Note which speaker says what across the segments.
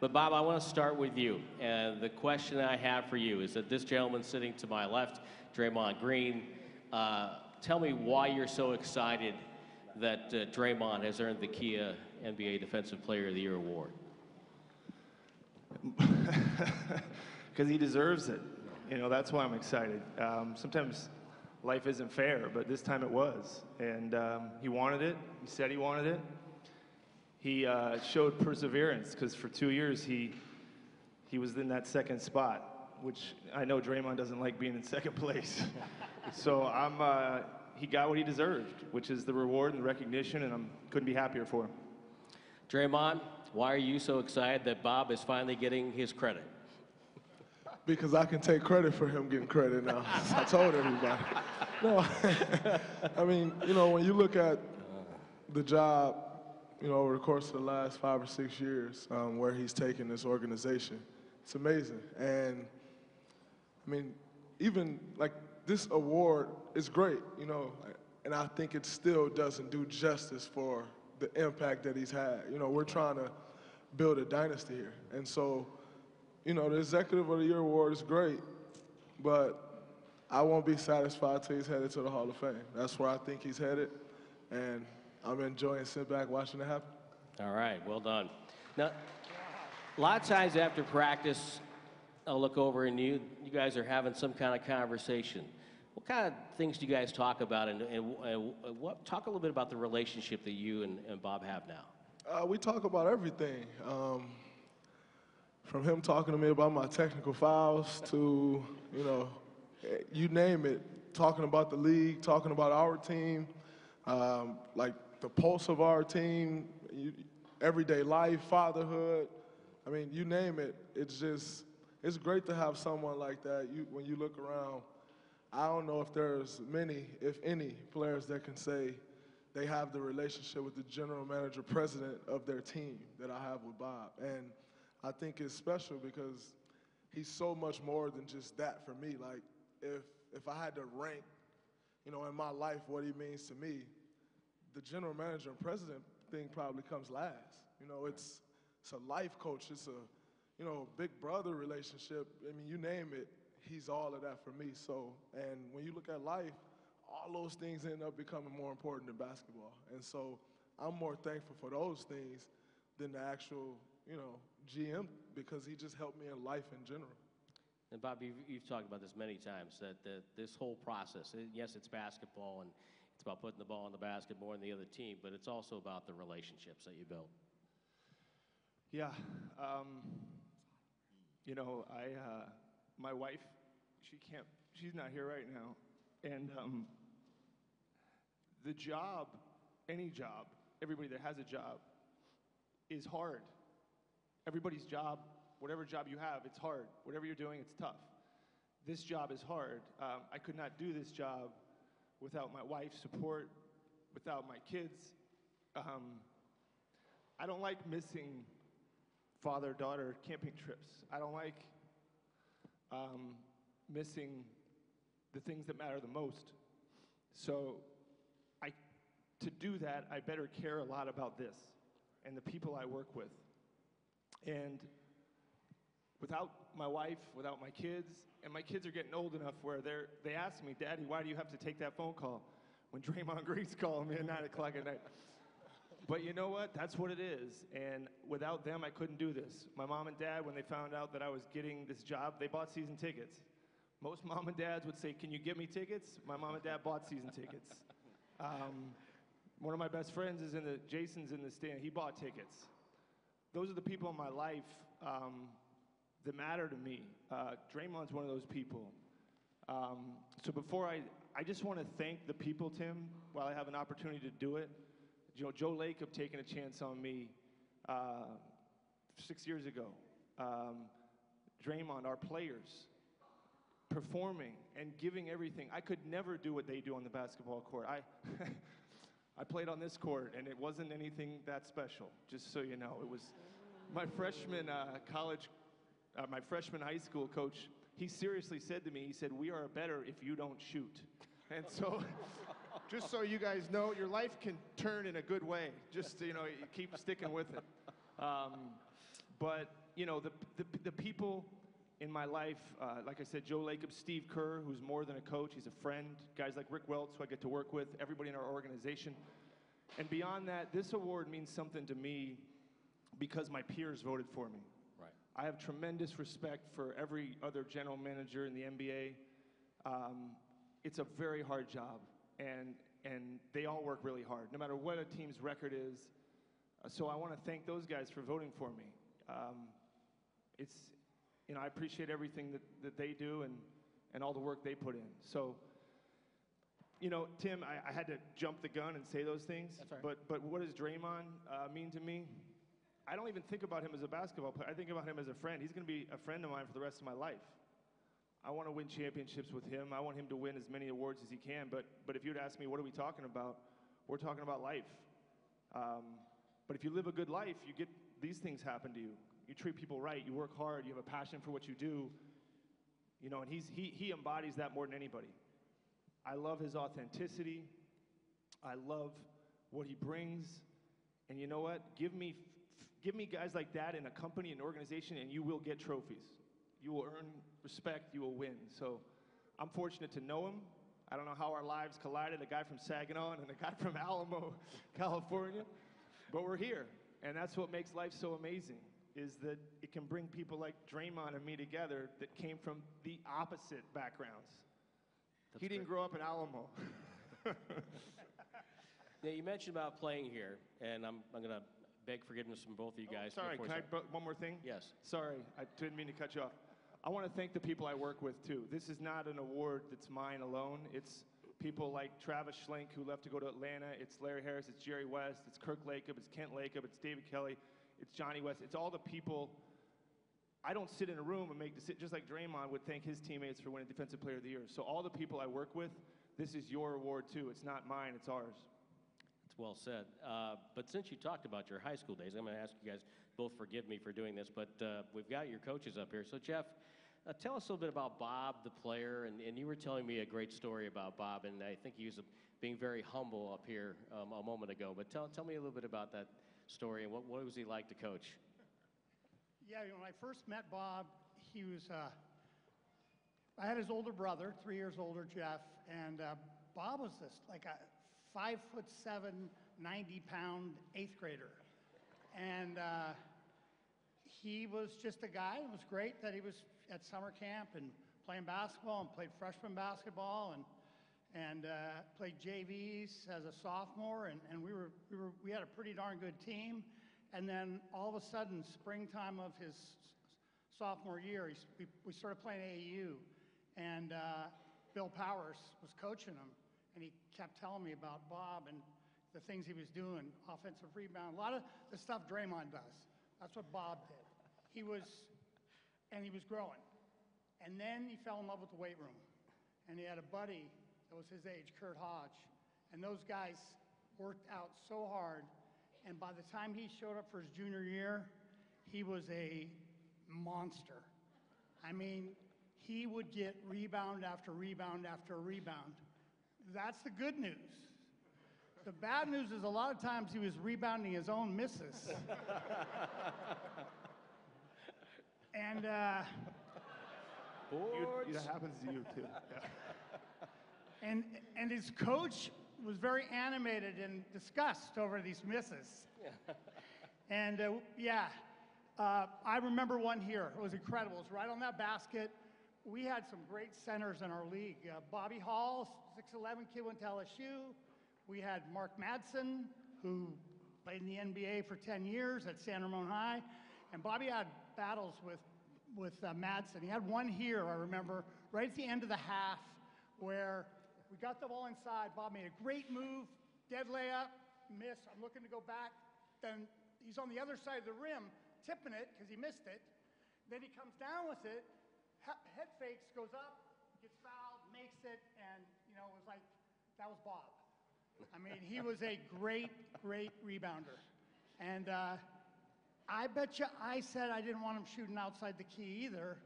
Speaker 1: But Bob, I want to start with you. And the question I have for you is that this gentleman sitting to my left, Draymond Green, tell me why you're so excited that Draymond has earned the Kia NBA Defensive Player of the Year award.
Speaker 2: Because he deserves it. You know, that's why I'm excited. Sometimes life isn't fair, but this time it was. And he wanted it. He said he wanted it. He showed perseverance, because for 2 years he was in that second spot, which I know Draymond doesn't like being in second place. So he got what he deserved, which is the reward and the recognition, and I couldn't be happier for him.
Speaker 1: Draymond, why are you so excited that Bob is finally getting his credit?
Speaker 3: Because I can take credit for him getting credit now. I told everybody. No, I mean, you know, when you look at the job, you know, over the course of the last 5 or 6 years, where he's taken this organization, it's amazing. And I mean, even like this award is great, you know, and I think it still doesn't do justice for the impact that he's had. You know, we're trying to build a dynasty here. And so, you know, the Executive of the Year award is great, but I won't be satisfied till he's headed to the Hall of Fame. That's where I think he's headed, and I'm enjoying sitting back watching it happen.
Speaker 1: All right, well done. Now, a lot of times after practice, I'll look over and you guys are having some kind of conversation. What kind of things do you guys talk about, and talk a little bit about the relationship that you and Bob have now?
Speaker 3: We talk about everything. From him talking to me about my technical fouls to, you know, you name it, talking about the league, talking about our team, like the pulse of our team, everyday life, fatherhood. I mean, you name it. It's just, it's great to have someone like that. When you look around, I don't know if there's many, if any, players that can say they have the relationship with the general manager, president of their team that I have with Bob. And I think it's special because he's so much more than just that for me. Like, if I had to rank, you know, in my life what he means to me, the general manager and president thing probably comes last. You know, it's a life coach. It's a, you know, big brother relationship. I mean, you name it, he's all of that for me. So, and when you look at life, all those things end up becoming more important than basketball. And so I'm more thankful for those things than the actual, you know, GM, because he just helped me in life in general.
Speaker 1: And Bob, you've talked about this many times, that this whole process, yes, it's basketball and it's about putting the ball in the basket more than the other team, but it's also about the relationships that you build.
Speaker 2: Yeah, you know, my wife, she's not here right now, and the job, any job, everybody that has a job is hard. Everybody's job, whatever job you have, it's hard. Whatever you're doing, it's tough. This job is hard. I could not do this job without my wife's support, without my kids. I don't like missing father-daughter camping trips. I don't like missing the things that matter the most. So to do that, I better care a lot about this and the people I work with. And without my wife, without my kids, and my kids are getting old enough where they ask me, Daddy, why do you have to take that phone call when Draymond Green's calling me at 9 o'clock at night? But you know what? That's what it is. And without them, I couldn't do this. My mom and dad, when they found out that I was getting this job, they bought season tickets. Most mom and dads would say, can you get me tickets? My mom and dad bought season tickets. One of my best friends Jason's in the stand. He bought tickets. Those are the people in my life that matter to me. Draymond's one of those people. So before I just want to thank the people, Tim, while I have an opportunity to do it. Joe Lacob taking a chance on me 6 years ago. Draymond, our players, performing and giving everything. I could never do what they do on the basketball court. I played on this court, and it wasn't anything that special, just so you know. It was my freshman my freshman high school coach. He seriously said to me, he said, we are better if you don't shoot. And so, just so you guys know, your life can turn in a good way. Just, you know, you keep sticking with it. But you know, the people in my life, like I said, Joe Lacob, Steve Kerr, who's more than a coach, he's a friend, guys like Rick Welts, who I get to work with, everybody in our organization. And beyond that, this award means something to me because my peers voted for me.
Speaker 1: Right.
Speaker 2: I have tremendous respect for every other general manager in the NBA. It's a very hard job, and they all work really hard, no matter what a team's record is. So I want to thank those guys for voting for me. It's, you know, I appreciate everything that they do and all the work they put in. So, you know, Tim, I had to jump the gun and say those things.
Speaker 1: That's all right.
Speaker 2: But what does Draymond mean to me? I don't even think about him as a basketball player. I think about him as a friend. He's going to be a friend of mine for the rest of my life. I want to win championships with him. I want him to win as many awards as he can. But if you'd ask me, what are we talking about? We're talking about life. But if you live a good life, you get these things happen to you. You treat people right. You work hard. You have a passion for what you do. You know, and he embodies that more than anybody. I love his authenticity. I love what he brings. And you know what? Give me guys like that in a company, an organization, and you will get trophies. You will earn respect. You will win. So I'm fortunate to know him. I don't know how our lives collided, a guy from Saginaw and a guy from Alamo, California. But we're here. And that's what makes life so amazing, is that it can bring people like Draymond and me together that came from the opposite backgrounds. He didn't grow up in Alamo.
Speaker 1: Now, you mentioned about playing here, and I'm going to beg forgiveness from both of you guys.
Speaker 2: Sorry, can one more thing?
Speaker 1: Yes.
Speaker 2: Sorry, I didn't mean to cut you off. I want to thank the people I work with, too. This is not an award that's mine alone. It's people like Travis Schlenk, who left to go to Atlanta. It's Larry Harris. It's Jerry West. It's Kirk Lacob. It's Kent Lacob. It's David Kelly. It's Johnny West. It's all the people. I don't sit in a room and make decisions, just like Draymond would thank his teammates for winning Defensive Player of the Year. So all the people I work with, this is your award, too. It's not mine. It's ours.
Speaker 1: It's well said. But since you talked about your high school days, I'm going to ask you guys, both forgive me for doing this, but we've got your coaches up here. So, Jeff, tell us a little bit about Bob, the player, and you were telling me a great story about Bob, and I think he was being very humble up here a moment ago. But tell me a little bit about that story and what was he like to coach?
Speaker 4: Yeah, when I first met Bob, he was, I had his older brother, 3 years older, Jeff, and Bob was this, like a 5'7", 90-pound eighth grader. And he was just a guy. It was great that he was at summer camp and playing basketball and played freshman basketball and played JVs as a sophomore. And we had a pretty darn good team. And then all of a sudden, springtime of his sophomore year, we started playing AAU. And Bill Powers was coaching him. And he kept telling me about Bob and the things he was doing, offensive rebound, a lot of the stuff Draymond does. That's what Bob did. He was growing. And then he fell in love with the weight room. And he had a buddy that was his age, Kurt Hodge. And those guys worked out so hard. And by the time he showed up for his junior year, he was a monster. I mean, he would get rebound after rebound after rebound. That's the good news. The bad news is a lot of times he was rebounding his own misses. And
Speaker 2: That happens to you, too. Yeah.
Speaker 4: and his coach was very animated and disgust over these misses. And I remember one here. It was incredible. It was right on that basket. We had some great centers in our league. Bobby Hall, 6'11" kid, went to LSU. We had Mark Madsen, who played in the NBA for 10 years at San Ramon High. And Bobby had battles with Madsen. He had one here, I remember, right at the end of the half, where we got the ball inside. Bob made a great move, dead layup, miss. I'm looking to go back. Then he's on the other side of the rim, tipping it because he missed it. Then he comes down with it, head fakes, goes up, gets fouled, makes it, and, it was like, that was Bob. I mean, he was a great, great rebounder. And I bet you I said I didn't want him shooting outside the key either.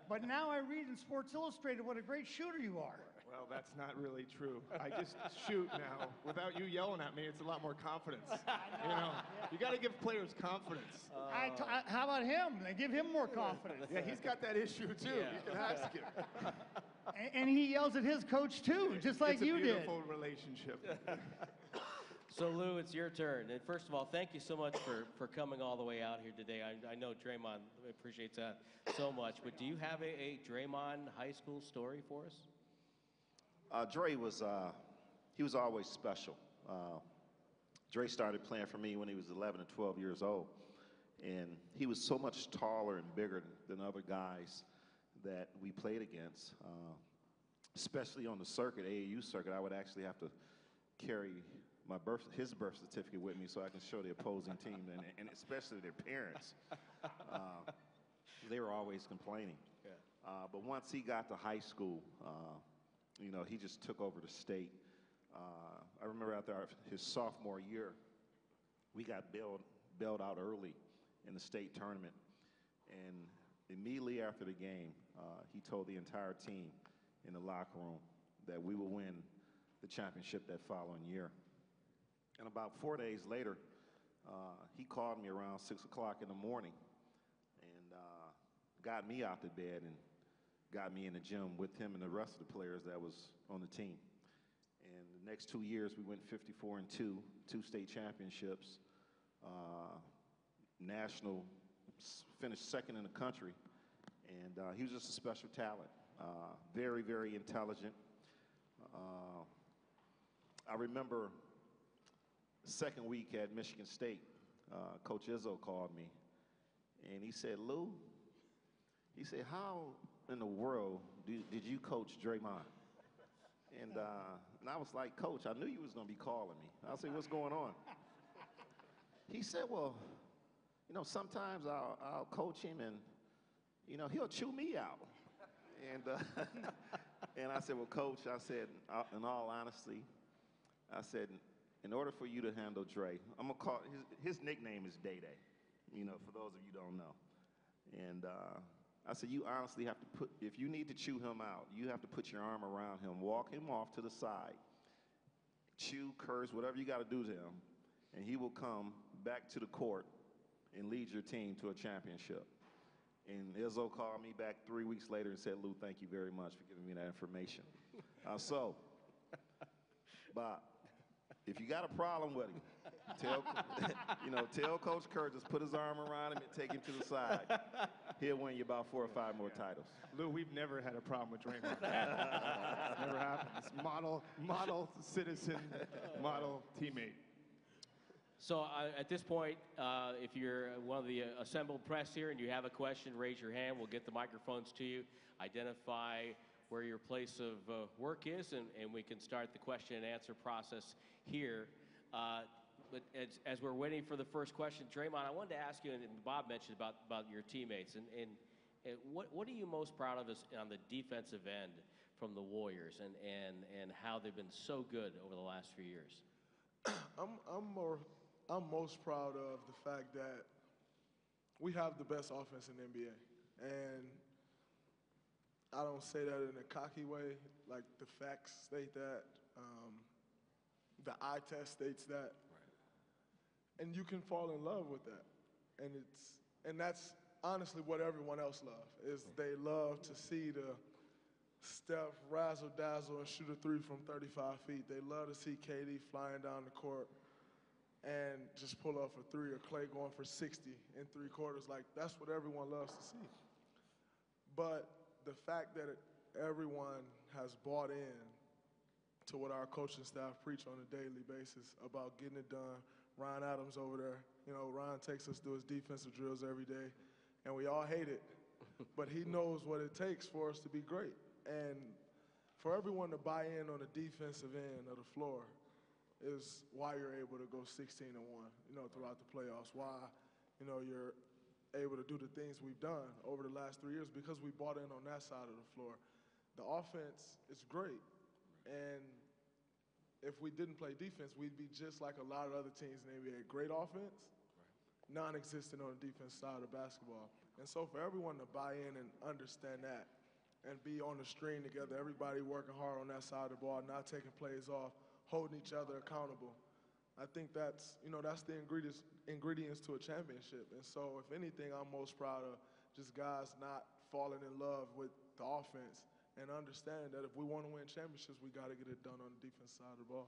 Speaker 4: But now I read in Sports Illustrated what a great shooter you are.
Speaker 2: Well, that's not really true. I just shoot now. Without you yelling at me, it's a lot more confidence. You know, you got to give players confidence.
Speaker 4: How about him? They give him more confidence.
Speaker 2: Yeah, he's got that issue too.
Speaker 1: Yeah.
Speaker 2: You can ask him.
Speaker 4: And he yells at his coach too, just like you
Speaker 2: It's a
Speaker 4: did.
Speaker 2: beautiful relationship.
Speaker 1: So Lou, it's your turn. And first of all, thank you so much for coming all the way out here today. I know Draymond appreciates that so much. But do you have a Draymond High School story for us?
Speaker 5: Dre was, he was always special. Dre started playing for me when he was 11 and 12 years old. And he was so much taller and bigger than other guys that we played against. Especially on the circuit, AAU circuit, I would actually have to carry his birth certificate with me so I can show the opposing team, and especially their parents. They were always complaining.
Speaker 1: Yeah.
Speaker 5: But once he got to high school, you know, he just took over the state. I remember after his sophomore year, we got bailed out early in the state tournament. And immediately after the game, he told the entire team in the locker room that we would win the championship that following year. And about 4 days later, he called me around 6 o'clock in the morning and got me out of bed and got me in the gym with him and the rest of the players that was on the team. And the next 2 years, we went 54-2, 2 state championships, national, finished second in the country. And he was just a special talent, very, very intelligent. I remember the second week at Michigan State, Coach Izzo called me, and he said, Lou, he said, how in the world did you coach Draymond? And I was like, Coach, I knew you was going to be calling me. I said, what's going on? He said, well, you know, sometimes I'll coach him and, you know, he'll chew me out. And, and I said, well, Coach, I said, in all honesty, I said, in order for you to handle Dre, I'm going to call, his nickname is Day Day, you know, for those of you who don't know. And I said, you honestly have to put, if you need to chew him out, you have to put your arm around him, walk him off to the side, chew, curse, whatever you got to do to him, and he will come back to the court and lead your team to a championship. And Izzo called me back 3 weeks later and said, Lou, thank you very much for giving me that information. But if you got a problem with him, tell Coach Kerr, just put his arm around him and take him to the side. He'll win you about 4 or 5 more titles.
Speaker 2: Lou, we've never had a problem with Draymond. Never happened. It's model citizen, model teammate.
Speaker 1: So at this point, if you're one of the assembled press here and you have a question, raise your hand. We'll get the microphones to you. Identify where your place of work is, and we can start the question and answer process here. But as we're waiting for the first question, Draymond, I wanted to ask you, and Bob mentioned about your teammates, and what are you most proud of on the defensive end from the Warriors, and how they've been so good over the last few years?
Speaker 3: I'm most proud of the fact that we have the best offense in the NBA. And I don't say that in a cocky way, like the facts state that, the eye test states that. Right. And you can fall in love with that. And that's honestly what everyone else loves, is they love to see the Steph razzle-dazzle and shoot a 3 from 35 feet. They love to see KD flying down the court and just pull off a 3, or Clay going for 60 in 3 quarters. Like, that's what everyone loves to see. But the fact that everyone has bought in to what our coaching staff preach on a daily basis about getting it done. Ryan Adams over there, you know, Ryan takes us through his defensive drills every day, and we all hate it. But he knows what it takes for us to be great. And for everyone to buy in on the defensive end of the floor is why you're able to go 16-1, you know, throughout the playoffs. Why, you know, you're able to do the things we've done over the last 3 years, because we bought in on that side of the floor. The offense is great. And if we didn't play defense, we'd be just like a lot of other teams in the NBA. Great offense, non-existent on the defense side of basketball. And so for everyone to buy in and understand that, and be on the string together, everybody working hard on that side of the ball, not taking plays off, holding each other accountable. I think that's, that's the ingredients to a championship. And so if anything, I'm most proud of just guys not falling in love with the offense and understanding that if we want to win championships, we got to get it done on the defense side of the ball.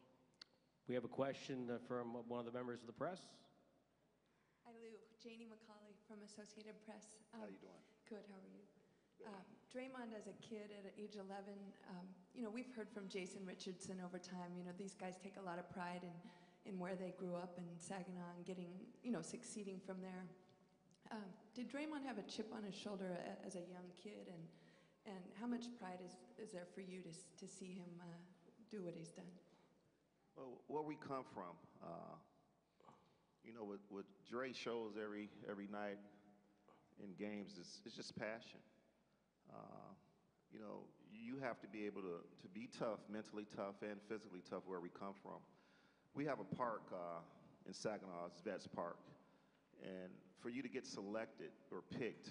Speaker 1: We have a question from one of the members of the press.
Speaker 6: Hi, Lou. Janie McCauley from Associated Press.
Speaker 5: How you doing?
Speaker 6: Good. How are you? Draymond, as a kid at age 11, we've heard from Jason Richardson over time. These guys take a lot of pride in where they grew up in Saginaw and getting, succeeding from there. Did Draymond have a chip on his shoulder as a young kid, and how much pride is there for you to see him do what he's done?
Speaker 5: Well, where we come from, what Dre shows every night in games it's just passion. You have to be able to be tough, mentally tough and physically tough where we come from. We have a park in Saginaw, it's Vets Park, and for you to get selected or picked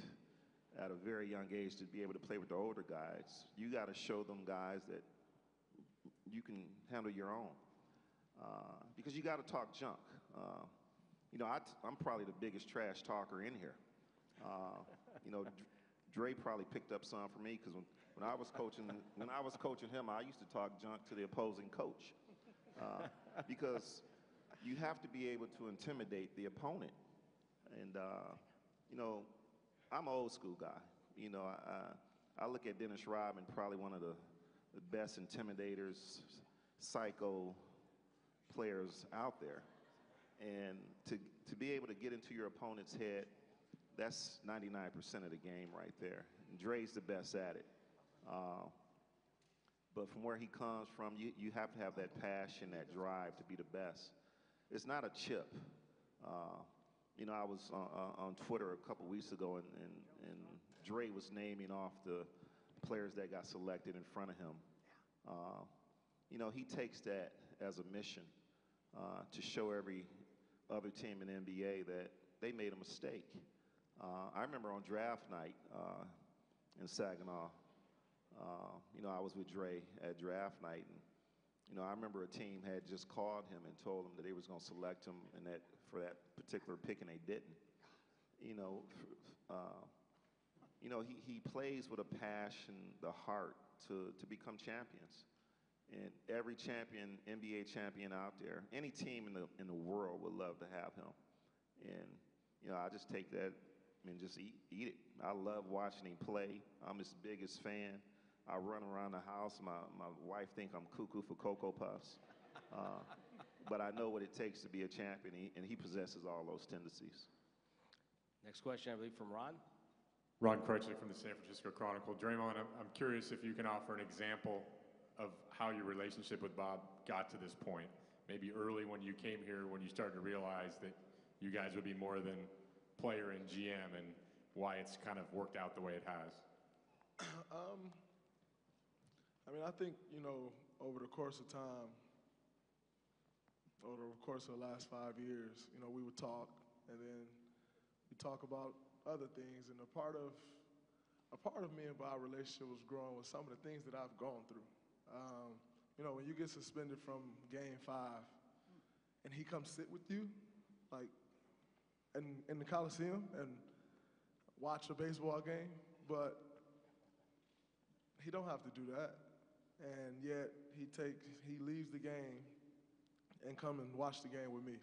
Speaker 5: at a very young age to be able to play with the older guys, you got to show them guys that you can handle your own. Because you got to talk junk. I'm probably the biggest trash talker in here. Dre probably picked up some from me because when I was coaching him, I used to talk junk to the opposing coach. Because you have to be able to intimidate the opponent. And, I'm an old school guy. I look at Dennis Rodman, probably one of the best intimidators, psycho players out there. And to be able to get into your opponent's head, that's 99% of the game right there. And Dre's the best at it. But from where he comes from, you have to have that passion, that drive to be the best. It's not a chip. I was on Twitter a couple weeks ago, and Dre was naming off the players that got selected in front of him. He takes that as a mission to show every other team in the NBA that they made a mistake. I remember on draft night in Saginaw, I was with Dre at draft night, and I remember a team had just called him and told him that they was going to select him for that particular pick, and they didn't. He plays with a passion, the heart to become champions. And every champion, NBA champion out there, any team in the world would love to have him. And I just take that and just eat it. I love watching him play. I'm his biggest fan. I run around the house. My wife think I'm cuckoo for Cocoa Puffs. But I know what it takes to be a champion, and he possesses all those tendencies.
Speaker 1: Next question, I believe, from Ron.
Speaker 7: Ron Krejci from the San Francisco Chronicle. Draymond, I'm curious if you can offer an example of how your relationship with Bob got to this point. Maybe early when you came here, when you started to realize that you guys would be more than player and GM, and why it's kind of worked out the way it has.
Speaker 3: I think, over the course of time, over the course of the last 5 years, we would talk, and then we talk about other things. And a part of me and Bob's relationship was growing with some of the things that I've gone through. When you get suspended from Game 5, and he comes sit with you, like in the Coliseum, and watch a baseball game, but he don't have to do that. And yet he leaves the game and come and watch the game with me.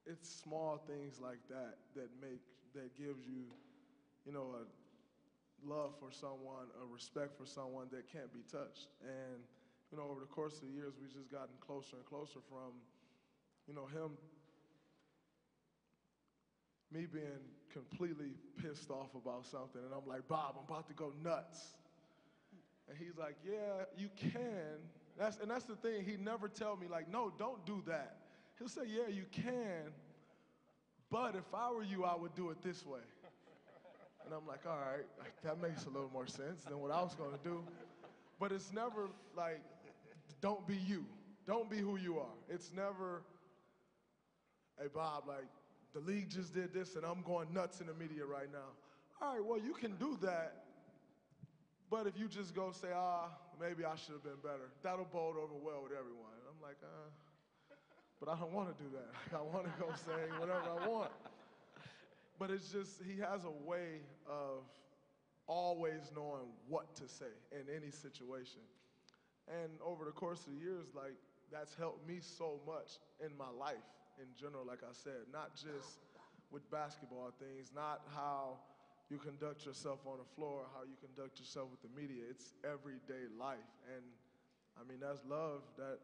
Speaker 3: It's small things like that that gives you, a love for someone, a respect for someone that can't be touched. And, over the course of the years, we've just gotten closer and closer from, me being completely pissed off about something. And I'm like, Bob, I'm about to go nuts. And he's like, yeah, you can. That's the thing. He never tell me, like, no, don't do that. He'll say, yeah, you can, but if I were you, I would do it this way. And I'm like, all right, that makes a little more sense than what I was going to do. But it's never like, don't be you. Don't be who you are. It's never, hey, Bob, like, the league just did this, and I'm going nuts in the media right now. All right, well, you can do that, But if you just go say, maybe I should have been better, that'll bode over well with everyone. And I'm like, but I don't want to do that. Like, I want to go say whatever I want. But it's just, he has a way of always knowing what to say in any situation. And over the course of the years, like, that's helped me so much in my life in general, like I said, not just with basketball things, not how you conduct yourself on the floor, how you conduct yourself with the media. It's everyday life. And I mean, that's love. That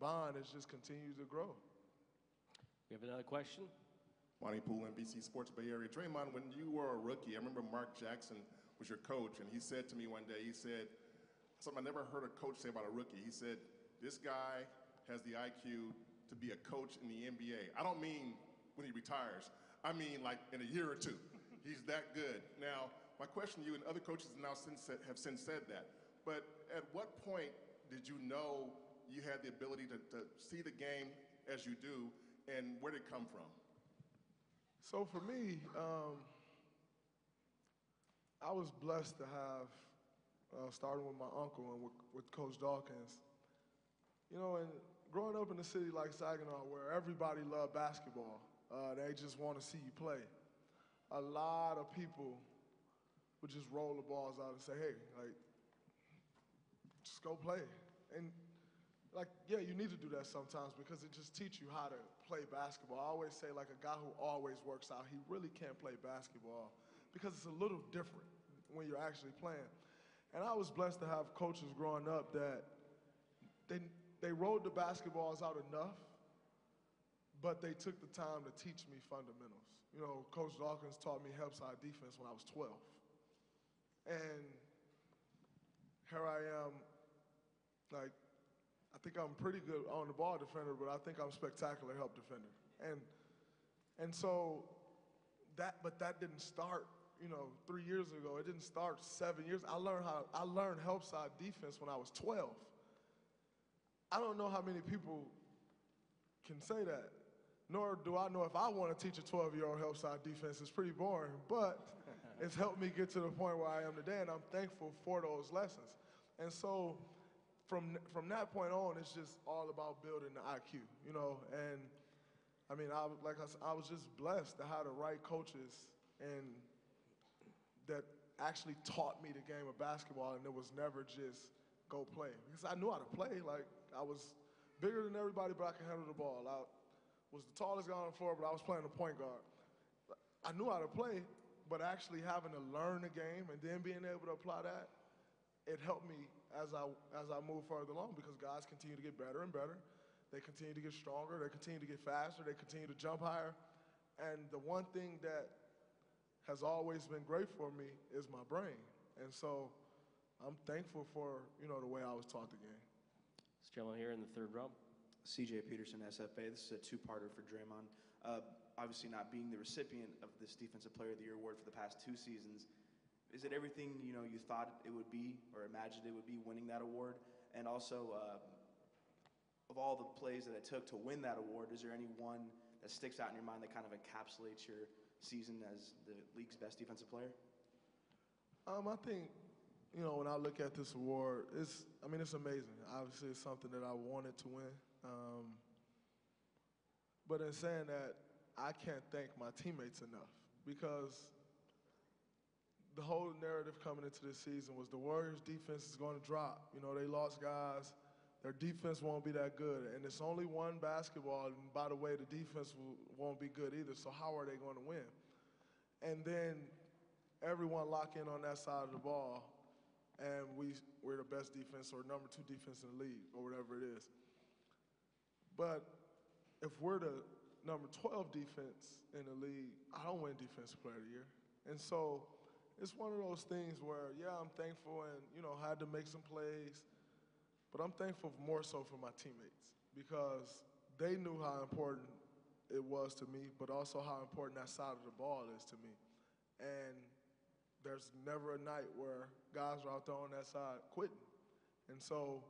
Speaker 3: bond has just continued to grow.
Speaker 1: We have another question.
Speaker 8: Monty Poole, NBC Sports Bay Area. Draymond, when you were a rookie, I remember Mark Jackson was your coach, and he said to me one day, he said, something I never heard a coach say about a rookie. He said, this guy has the IQ to be a coach in the NBA. I don't mean when he retires. I mean like in a year or two. He's that good. Now, my question to you, and other coaches have since said that, but at what point did you know you had the ability to see the game as you do, and where did it come from?
Speaker 3: So for me, I was blessed to have, starting with my uncle and with Coach Dawkins, you know, and growing up in a city like Saginaw where everybody loved basketball, they just want to see you play. A lot of people would just roll the balls out and say, hey, like, just go play. And like, yeah, you need to do that sometimes because it just teaches you how to play basketball. I always say, like, a guy who always works out, he really can't play basketball because it's a little different when you're actually playing. And I was blessed to have coaches growing up that they rolled the basketballs out enough, but they took the time to teach me fundamentals. You know, Coach Dawkins taught me help side defense when I was 12. And here I am, like, I think I'm pretty good on the ball defender, but I think I'm spectacular help defender. And so but that didn't start, you know, 3 years ago. It didn't start 7 years. I learned help side defense when I was 12. I don't know how many people can say that, nor do I know if I want to teach a 12-year-old help side defense. It's pretty boring, but it's helped me get to the point where I am today, and I'm thankful for those lessons. And so from that point on, it's just all about building the IQ, you know. And I mean, like I said, I was just blessed to have the right coaches and that actually taught me the game of basketball, and it was never just go play. Because I knew how to play. Like, I was bigger than everybody, but I could handle the ball. I was the tallest guy on the floor, but I was playing the point guard. I knew how to play, but actually having to learn the game and then being able to apply that, it helped me as I move further along because guys continue to get better and better. They continue to get stronger. They continue to get faster. They continue to jump higher. And the one thing that has always been great for me is my brain. And so I'm thankful for, you know, the way I was taught the game.
Speaker 1: This gentleman here in the third row.
Speaker 9: CJ Peterson, SFA. This is a two-parter for Draymond. Obviously not being the recipient of this Defensive Player of the Year award for the past 2 seasons, is it everything, you know, you thought it would be or imagined it would be winning that award? And also, of all the plays that it took to win that award, is there any one that sticks out in your mind that kind of encapsulates your season as the league's best defensive player?
Speaker 3: I think, you know, when I look at this award, it's amazing. Obviously, it's something that I wanted to win. But in saying that, I can't thank my teammates enough because the whole narrative coming into this season was the Warriors' defense is going to drop. You know, they lost guys. Their defense won't be that good. And it's only one basketball, and by the way, the defense won't be good either, so how are they going to win? And then everyone lock in on that side of the ball, and we're the best defense or number 2 defense in the league or whatever it is. But if we're the number 12 defense in the league, I don't win Defensive Player of the Year. And so it's one of those things where, yeah, I'm thankful and, you know, had to make some plays, but I'm thankful more so for my teammates because they knew how important it was to me, but also how important that side of the ball is to me. And there's never a night where guys are out there on that side quitting. And so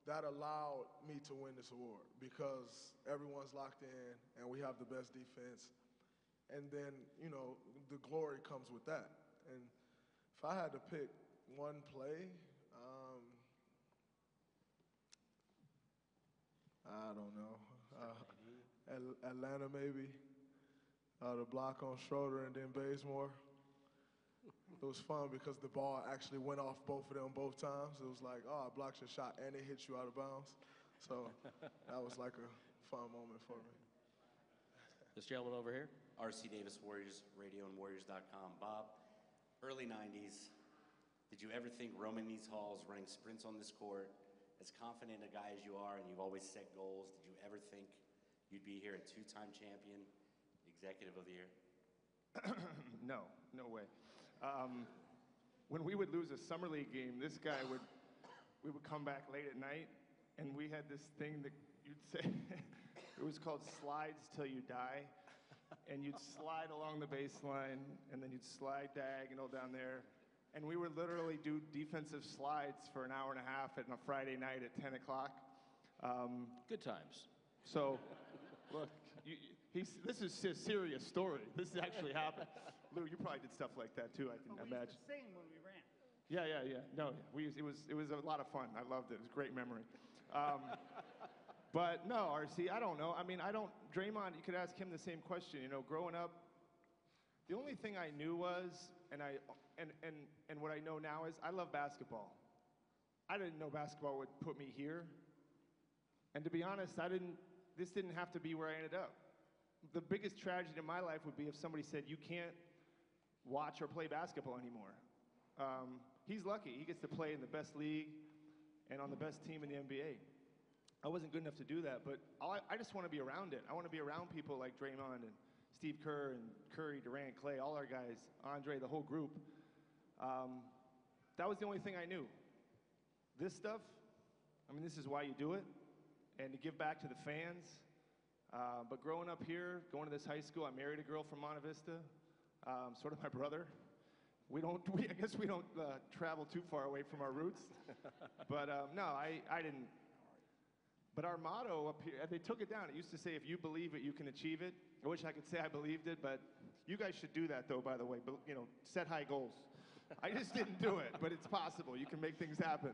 Speaker 3: that allowed me to win this award because everyone's locked in and we have the best defense. And then, you know, the glory comes with that. And if I had to pick One play. I don't know. Atlanta maybe. The block on Schroeder and then Bazemore. It was fun because the ball actually went off both of them both times. It was like, oh, I blocked your shot and it hit you out of bounds. So that was like a fun moment for me.
Speaker 1: This gentleman over here.
Speaker 10: R.C. Davis, Warriors Radio and Warriors.com. Bob, early 90s, did you ever think roaming these halls, running sprints on this court, as confident a guy as you are and you've always set goals, did you ever think you'd be here, a two-time champion, executive of the year?
Speaker 2: No way. When we would lose a summer league game, this guy we would come back late at night, and we had this thing that you'd say, it was called slides till you die, and you'd slide along the baseline, and then you'd slide diagonal down there, and we would literally do defensive slides for an hour and a half on a Friday night at 10 o'clock.
Speaker 1: Good times.
Speaker 2: So, look, this is a serious story. This actually happened. Lou, you probably did stuff like that too, I can
Speaker 4: We
Speaker 2: imagine.
Speaker 4: used to sing when we ran.
Speaker 2: Yeah. No, it was a lot of fun. I loved it. It was a great memory. But no, RC, I don't know. I mean, Draymond, you could ask him the same question. You know, growing up, the only thing I knew was, and what I know now is, I love basketball. I didn't know basketball would put me here. And to be honest, this didn't have to be where I ended up. The biggest tragedy in my life would be if somebody said, you can't watch or play basketball anymore. He's lucky. He gets to play in the best league and on the best team in the NBA. I wasn't good enough to do that, but I just want to be around it. I want to be around people like Draymond and Steve Kerr and Curry, Durant, Clay, all our guys, Andre, the whole group. That was the only thing I knew. This stuff, I mean, this is why you do it, and to give back to the fans. But growing up here, going to this high school, I married a girl from Monte Vista, sort of my brother. I guess we don't travel too far away from our roots. But no, I didn't. But our motto up here, they took it down. It used to say, if you believe it, you can achieve it. I wish I could say I believed it, but you guys should do that though, by the way. But, set high goals. I just didn't do it, but it's possible. You can make things happen.